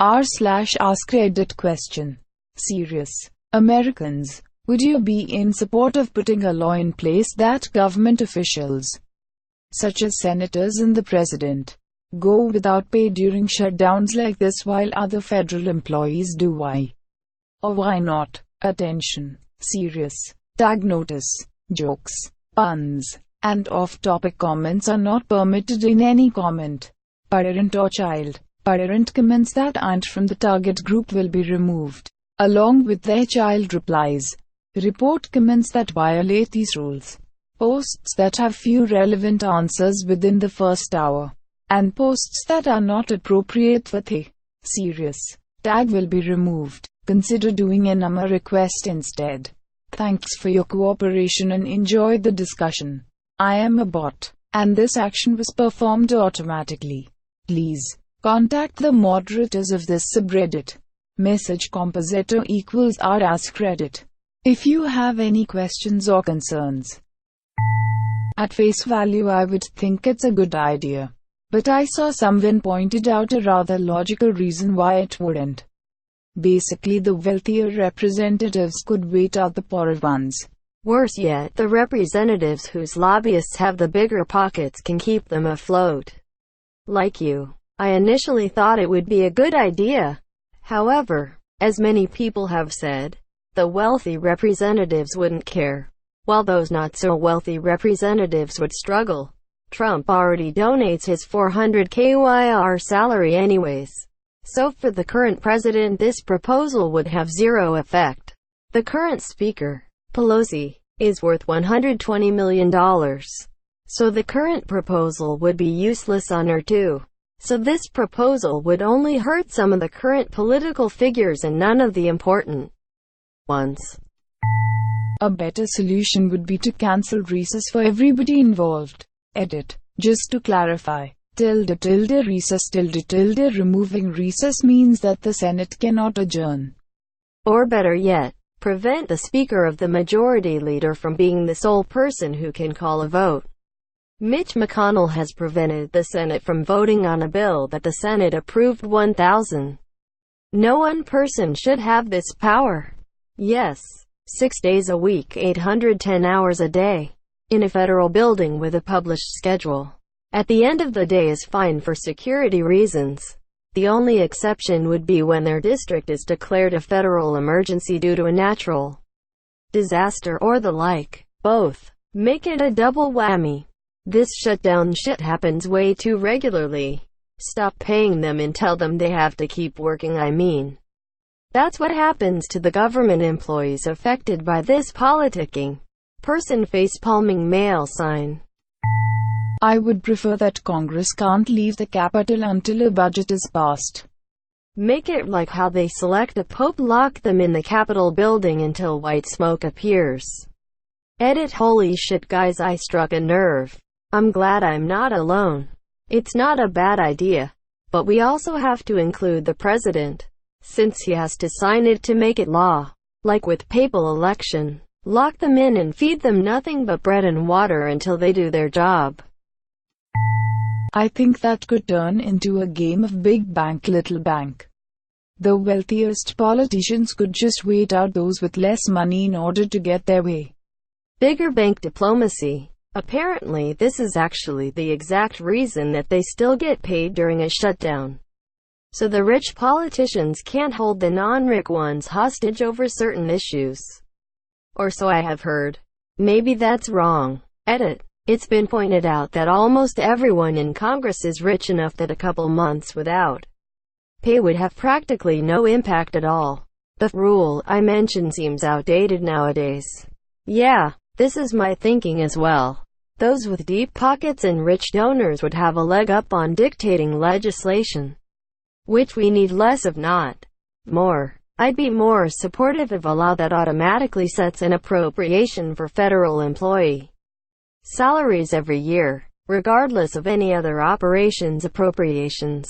r/AskReddit question. Serious Americans, would you be in support of putting a law in place that government officials, such as senators and the president, go without pay during shutdowns like this while other federal employees do? Why or why not? Attention. Serious. Tag notice. Jokes, puns, and off-topic comments are not permitted in any comment. Parent or child. Parent comments that aren't from the target group will be removed, along with their child replies. Report comments that violate these rules. Posts that have few relevant answers within the first hour, and posts that are not appropriate for the serious tag will be removed. Consider doing a number request instead. Thanks for your cooperation and enjoy the discussion. I am a bot, and this action was performed automatically. Please contact the moderators of this subreddit. Message compositor equals r AskReddit if you have any questions or concerns. At face value I would think it's a good idea, but I saw someone pointed out a rather logical reason why it wouldn't. Basically, the wealthier representatives could wait out the poorer ones. Worse yet, the representatives whose lobbyists have the bigger pockets can keep them afloat. Like you, I initially thought it would be a good idea. However, as many people have said, the wealthy representatives wouldn't care, while those not so wealthy representatives would struggle. Trump already donates his $400,000 salary anyways. So for the current president this proposal would have zero effect. The current speaker, Pelosi, is worth $120 million. So the current proposal would be useless on her too. So this proposal would only hurt some of the current political figures and none of the important ones. A better solution would be to cancel recess for everybody involved. Edit. Just to clarify. ~recess removing recess means that the Senate cannot adjourn. Or better yet, prevent the Speaker of the Majority Leader from being the sole person who can call a vote. Mitch McConnell has prevented the Senate from voting on a bill that the Senate approved 1,000. No one person should have this power. Yes, 6 days a week, 810 hours a day, in a federal building with a published schedule. At the end of the day is fine for security reasons. The only exception would be when their district is declared a federal emergency due to a natural disaster or the like. Both make it a double whammy. This shutdown shit happens way too regularly. Stop paying them and tell them they have to keep working. I mean, that's what happens to the government employees affected by this politicking. Person face-palming mail sign. I would prefer that Congress can't leave the Capitol until a budget is passed. Make it like how they select a pope, lock them in the Capitol building until white smoke appears. Edit. Holy shit guys, I struck a nerve. I'm glad I'm not alone. It's not a bad idea, but we also have to include the president, since he has to sign it to make it law. Like with papal election, lock them in and feed them nothing but bread and water until they do their job. I think that could turn into a game of big bank, little bank. The wealthiest politicians could just wait out those with less money in order to get their way. Bigger bank diplomacy. Apparently this is actually the exact reason that they still get paid during a shutdown. So the rich politicians can't hold the non-rich ones hostage over certain issues. Or so I have heard. Maybe that's wrong. Edit. It's been pointed out that almost everyone in Congress is rich enough that a couple months without pay would have practically no impact at all. The rule I mentioned seems outdated nowadays. Yeah, this is my thinking as well. Those with deep pockets and rich donors would have a leg up on dictating legislation, which we need less of, not more. I'd be more supportive of a law that automatically sets an appropriation for federal employee salaries every year, regardless of any other operations appropriations.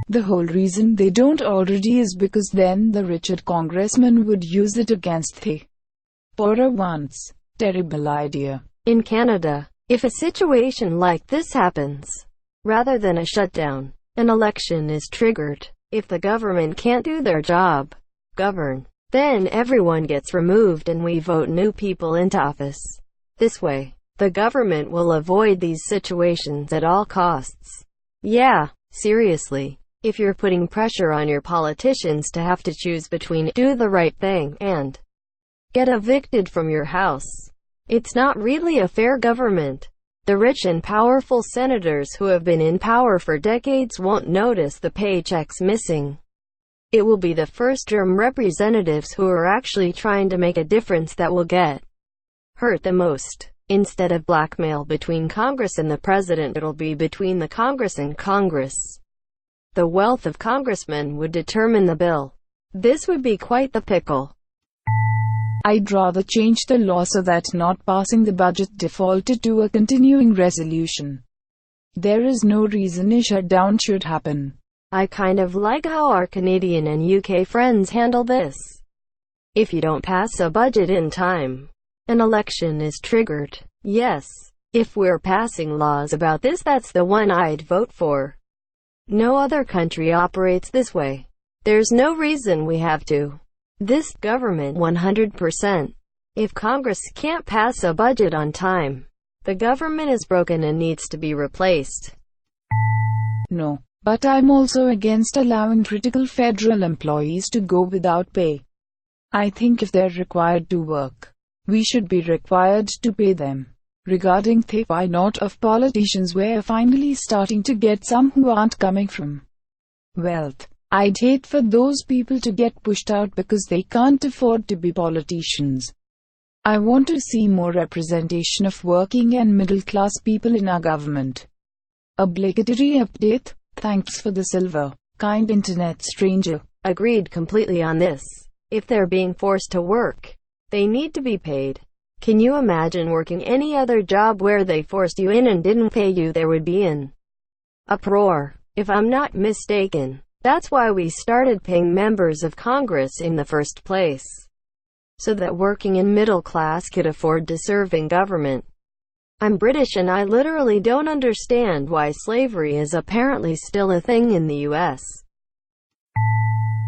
The whole reason they don't already is because then the richer congressmen would use it against the poorer ones. Terrible idea. In Canada, if a situation like this happens, rather than a shutdown, An election is triggered. If the government can't do their job, govern, then everyone gets removed and we vote new people into office. This way, the government will avoid these situations at all costs. Yeah, seriously. If you're putting pressure on your politicians to have to choose between do the right thing and get evicted from your house, it's not really a fair government. The rich and powerful senators who have been in power for decades won't notice the paychecks missing. It will be the first-term representatives who are actually trying to make a difference that will get hurt the most. Instead of blackmail between Congress and the president, it'll be between the Congress and Congress. The wealth of congressmen would determine the bill. This would be quite the pickle. I'd rather change the law so that not passing the budget defaulted to a continuing resolution. There is no reason a shutdown should happen. I kind of like how our Canadian and UK friends handle this. If you don't pass a budget in time, an election is triggered. Yes, if we're passing laws about this, that's the one I'd vote for. No other country operates this way. There's no reason we have to. This government 100%. If Congress can't pass a budget on time, the government is broken and needs to be replaced. No, but I'm also against allowing critical federal employees to go without pay. I think if they're required to work, we should be required to pay them. Regarding the why not of politicians, we're finally starting to get some who aren't coming from wealth. I'd hate for those people to get pushed out because they can't afford to be politicians. I want to see more representation of working and middle-class people in our government. Obligatory update. Thanks for the silver, kind internet stranger. Agreed completely on this. If they're being forced to work, they need to be paid. Can you imagine working any other job where they forced you in and didn't pay you? There would be an uproar. If I'm not mistaken, that's why we started paying members of Congress in the first place, so that working and middle class could afford to serve in government. I'm British and I literally don't understand why slavery is apparently still a thing in the US.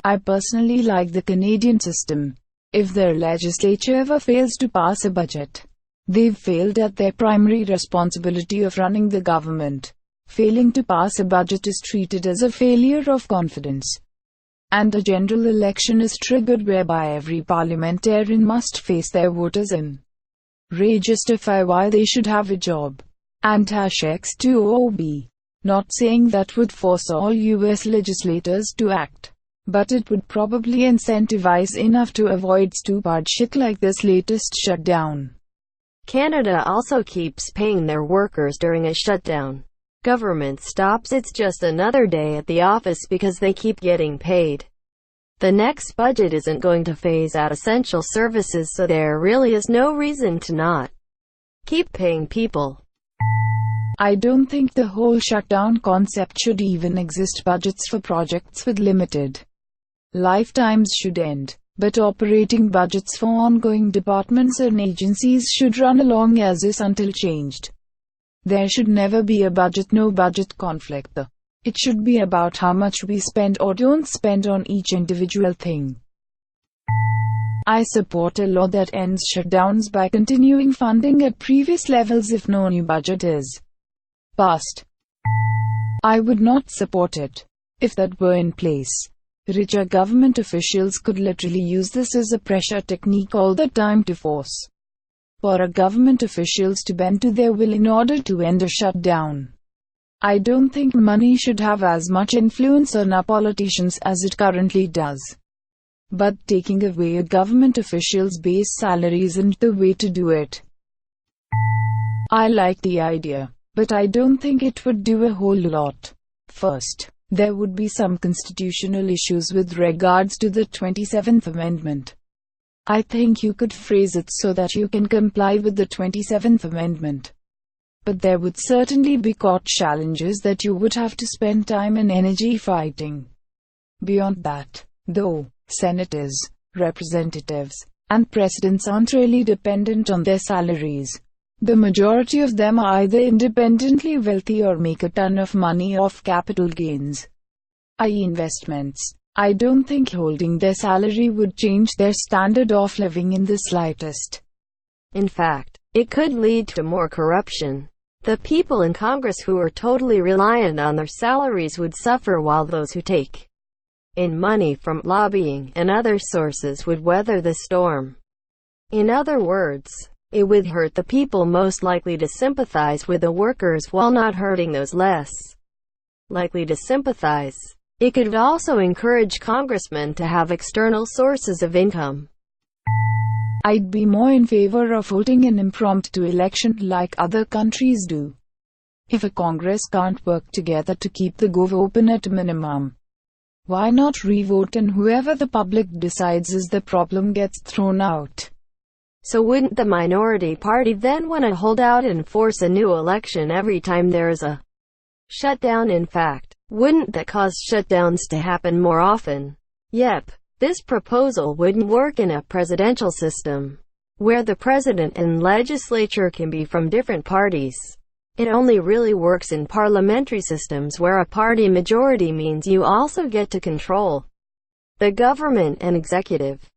I personally like the Canadian system. If their legislature ever fails to pass a budget, they've failed at their primary responsibility of running the government. Failing to pass a budget is treated as a failure of confidence. And a general election is triggered whereby every parliamentarian must face their voters in justify why they should have a job. And #X2OB. Not saying that would force all US legislators to act, but it would probably incentivize enough to avoid stupid shit like this latest shutdown. Canada also keeps paying their workers during a shutdown. Government stops, it's just another day at the office because they keep getting paid. The next budget isn't going to phase out essential services, so there really is no reason to not keep paying people. I don't think the whole shutdown concept should even exist. Budgets for projects with limited lifetimes should end, but operating budgets for ongoing departments and agencies should run along as is until changed. There should never be a no budget conflict. It should be about how much we spend or don't spend on each individual thing. I support a law that ends shutdowns by continuing funding at previous levels if no new budget is passed. I would not support it. If that were in place, richer government officials could literally use this as a pressure technique all the time to force for government officials to bend to their will in order to end a shutdown. I don't think money should have as much influence on our politicians as it currently does. But taking away a government official's base salary isn't the way to do it. I like the idea, but I don't think it would do a whole lot. First, there would be some constitutional issues with regards to the 27th Amendment. I think you could phrase it so that you can comply with the 27th Amendment. But there would certainly be court challenges that you would have to spend time and energy fighting. Beyond that, though, senators, representatives, and presidents aren't really dependent on their salaries. The majority of them are either independently wealthy or make a ton of money off capital gains, i.e. investments. I don't think holding their salary would change their standard of living in the slightest. In fact, it could lead to more corruption. The people in Congress who are totally reliant on their salaries would suffer, while those who take in money from lobbying and other sources would weather the storm. In other words, it would hurt the people most likely to sympathize with the workers while not hurting those less likely to sympathize. It could also encourage congressmen to have external sources of income. I'd be more in favor of holding an impromptu election like other countries do. If a Congress can't work together to keep the Gov open at a minimum, why not revote and whoever the public decides is the problem gets thrown out? So wouldn't the minority party then want to hold out and force a new election every time there is a shutdown? In fact, wouldn't that cause shutdowns to happen more often? Yep. This proposal wouldn't work in a presidential system, where the president and legislature can be from different parties. It only really works in parliamentary systems where a party majority means you also get to control the government and executive.